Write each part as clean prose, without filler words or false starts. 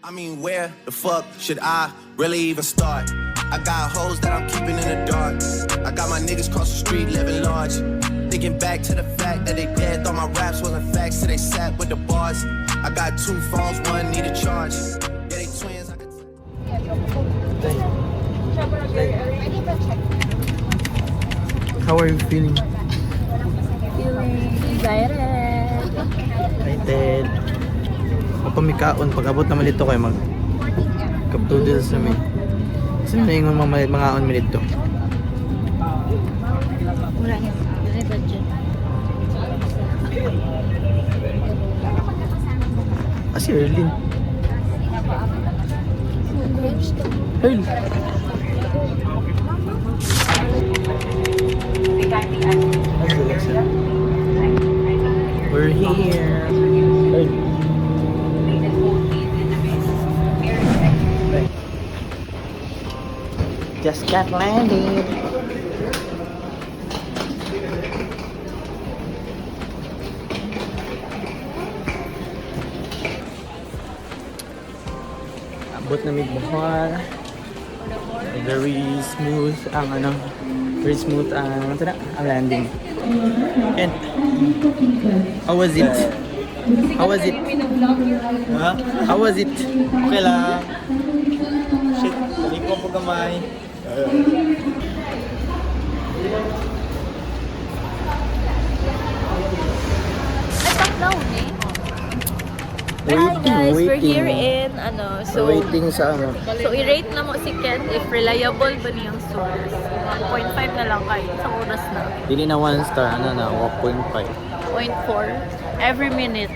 I mean, where the fuck should I really even start? I got hoes that I'm keeping in the dark. I got my niggas cross the street living large. Thinking back to the fact that they dead, thought my raps wasn't facts, so they sat with the bars. I got 2 phones, one need a charge. Yeah, they twins. How are you feeling? Feeling excited. Excited. Mapamikaon. Pag-abot naman dito kayo mag kaptudil sa may. Saan na yung mga on minute to? Wala nga. Wala budget. Si Erlin. Earl. We're here. Earl. Just got landed. Abot na may buhar. Very smooth ang ang landing. And how was it? How was it? Huh? How was it? Okay lang. Shit, balik ko po kamay. Hi guys, we're here in Waiting sa ano. So i-rate na mo si Ken if reliable ba niyang source. 1.5 na lang kahit isang oras na. Dili na 1 star, ano na, 1.5. 0.4 every minute.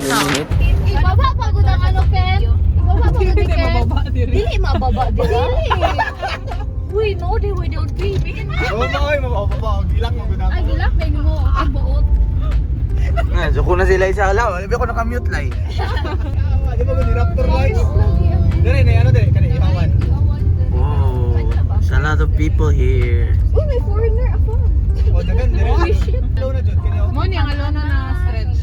Minute? Ibaba pagod ang ano, Ken? Ibaba pagod ni Ken? Dili mababa, dili. We know they don't pay me. Oo ba, oy, mababa. Gilak mo gud Ay, gilak na mo. Ang buot. nga, so kung na sila isa alaw, alabi ako naka-mute lai. Di ba ni Raptor guys? Dire na ano dire, kanina ihawan. Oh, there's a lot of people here. Uy, may foreigner ako. Oh, dagan dire. Holy shit. Hello na jud kini. Mo ni ang alona na stretch.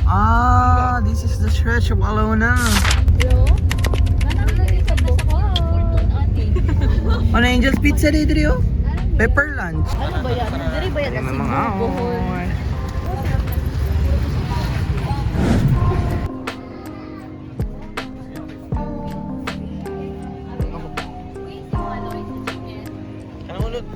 Ah, this is the stretch of Alona. Hello? Ganang na sa buhok. Ano, Angel's Pizza dire oh? Pepper lunch. Ano ba yan? Diri ba yan? Ay, may mga ahon. Kanang ulod.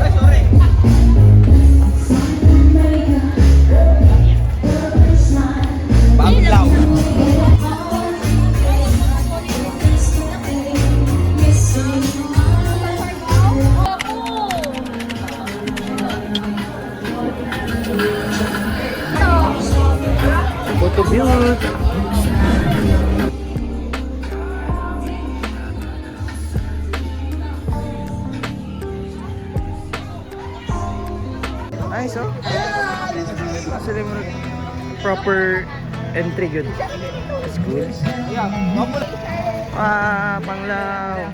Ay, sorry. Banglaw. Photo beaut. Ay, so actually mo proper entry good. That's cool. Ah, Panglaw.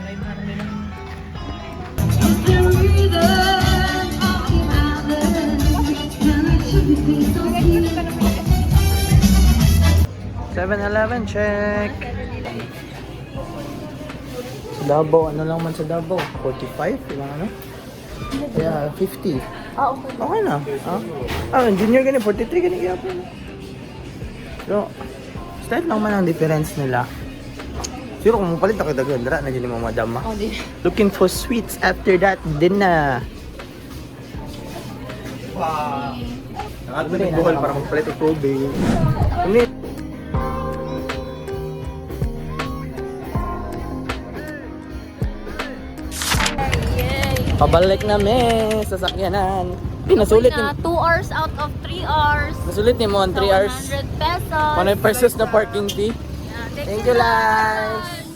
$7-Eleven check. Sa Davao, ano lang man sa Davao? 45? Ilang ano? Kaya 50. Ah, okay. Okay na. Junior gani, 43 gani kaya po. Pero, style lang man ang difference nila. Siguro kung mapalit ako daghan, dara na dyan yung mga madama. Oh, di. Looking for sweets after that, din na. Wow. Nakata na yung buhol para magpalit ng tubig. Yay! Pabalik na sa sakyanan. Pinasulit Na 2 hours out of 3 hours. Nasulit ni mo ang 3 hours. 100 pesos. 100 pesos na parking fee. Yeah, Thank you, guys.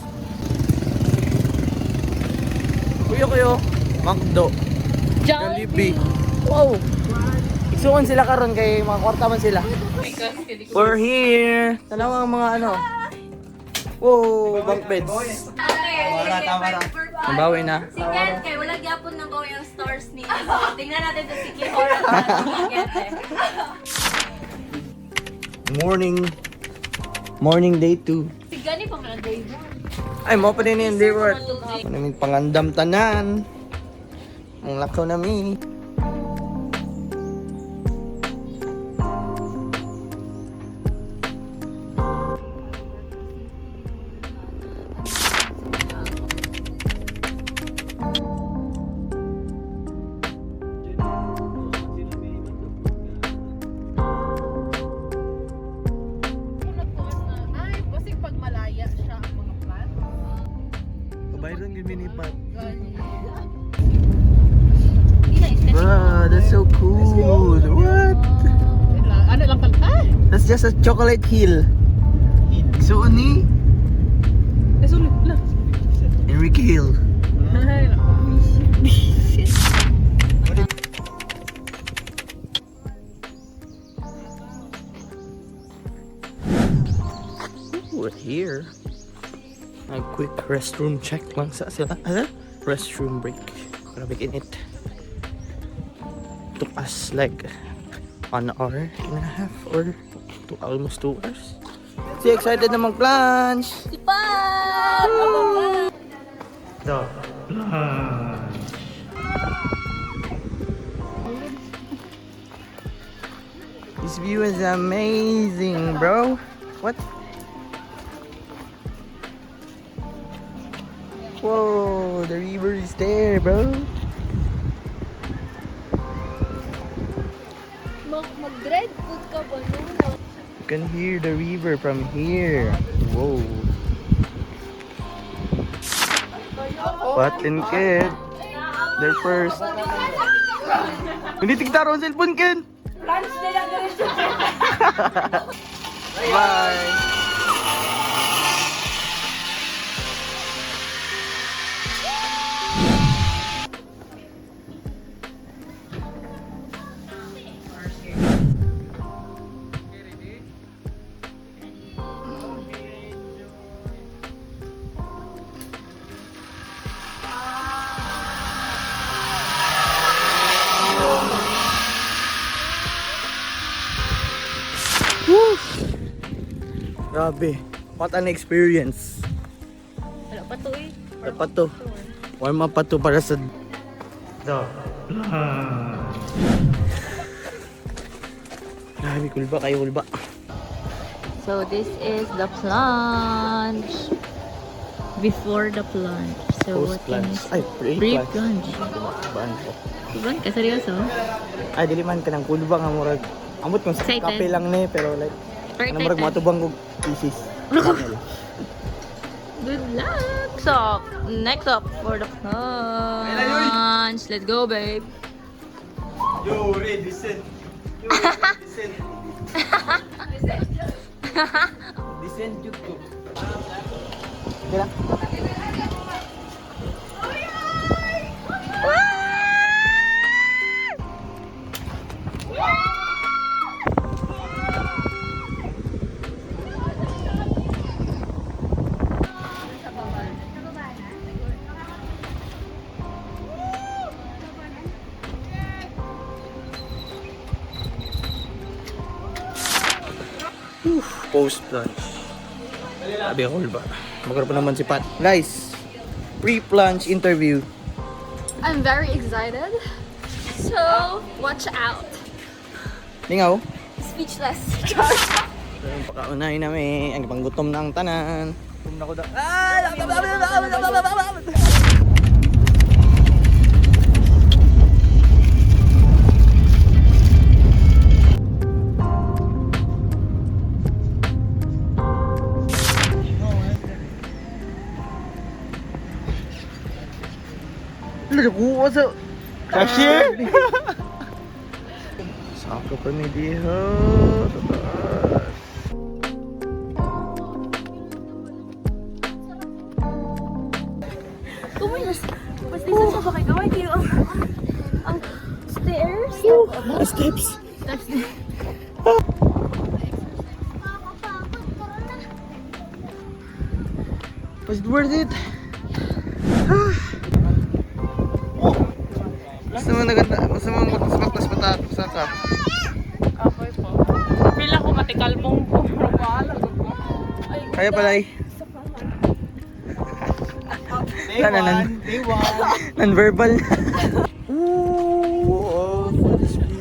Kuyo. Makdo. Jollibee. Wow. Isuon sila karon kay mga kwarta man sila. We're here. Tanaw ang mga ano. Wow, bunk beds. Nabawi na. Si Ken, kay wala gyapon ng bawi ang stars ni. So, tingnan natin to si Ken or Morning day 2. Si Gani pa man day mo. Ay, mo pa din yung day work. Naming pangandam tanan. Ang lakaw nami. Ay, kasi pag malaya siya ang mga plant. Bayron yung minipat. Gani. Bruh, that's so cool. What? Ano lang kal... Ay! That's just a chocolate hill. So ni Sulit lang. Enrique Hill. Ay, We're here. A quick restroom check lang sa sila. Ano? Restroom break. Grabe init. Took us like 1 hour and a half or almost 2 hours. Si excited na mag-plunge! Si Pat! The This view is amazing, bro. What? Whoa, the river is there, bro. Mag-dread food ka ba? You can hear the river from here. Whoa. Pat and Ken, they're first. Hindi tigtaro ang cellphone, Ken. Bye. Woo! Grabe. What an experience. Wala pa to eh. Dapat to. Warm up pa to para sa... Grabe, kulba kayo, kulba. So this is the plunge. Before the plunge. So what can you Post-plunge. say? Ay, pre-plunge. Pre-plunge. Baan ko. Ibang ka, seryoso? Ay, dili man ka ng kulba nga murag. Amot kung sa Excited. kape lang ni, pero like... Very Ano murag excited. matubang kong thesis. Good luck! So, next up for the plunge. Let's go, babe. Yo, Ray, descent. Yo, descent. Descent, yun ko. Okay lang. Post-plunge. Sabi ako ba? Magkaroon pa naman si Pat. Guys, pre-plunge interview. I'm very excited. So, watch out. Lingaw. Speechless. Yung pakaunahin namin, ang panggutom na ang tanan. Gutom na ko daw. Nagkuha sa cashier. Saka pa ni Diha. Kumilas. Basta isa siya ba kayo? Gawin kayo ang stairs? Steps. Steps. Was it worth it? Gusto mo magpas patapos ka? Okay po. Feel ako matikalbong ko. Kaya pala Day one. non-verbal. Ooh, oh, for this view.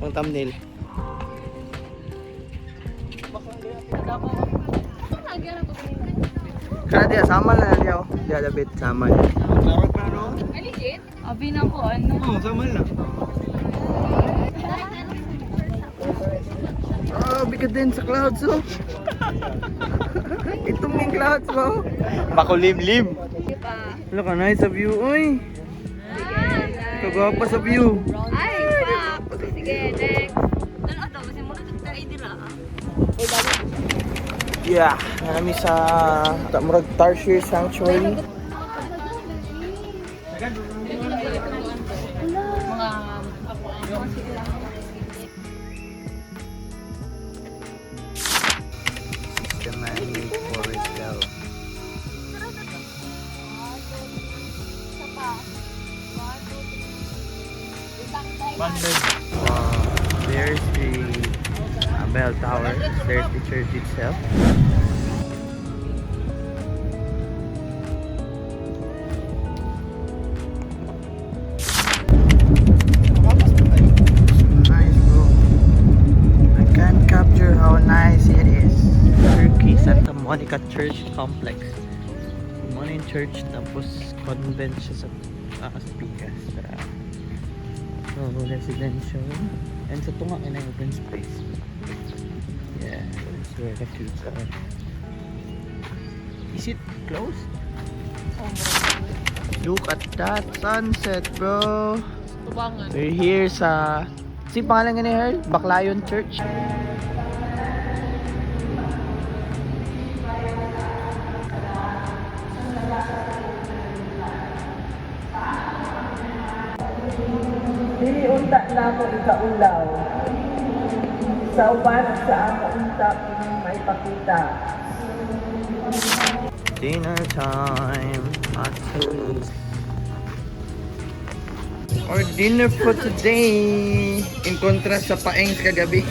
Pang thumbnail. Kaya diya, sama na diya. Diya, labit, sama na. Laro pa na doon? Abi na ko, ano? Oo, sama na. Oh, bigat din sa clouds, oh. Itong yung clouds, oh. Makulimlim. Look, ang nice sa view, oy. Kagwapa sa view. Ay, fuck. Sige, next. Ano ito? Kasi muna ito tayo dira. Yeah, nami sa Murag Tarsier Sanctuary. The man-made forest daw. There's the bell tower. There's the church itself. Nice, bro. I can't capture how nice it is. Turkey Santa Monica Church Complex. Morning church tapos convent siya sa Pikas. So residential. And sa tunga in an open space. Yeah, that's where the kids are. Is it closed? Look at that sunset, bro. Tubangan. We're here sa... Si pangalan nga ni Herl? Baclayon Church. Dili unta na ako ikaulaw. Sa uban sa ako unta kung may pakita. Dinner time at Herl's. Our dinner for today in contrast sa paeng kagabi.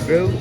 Bro.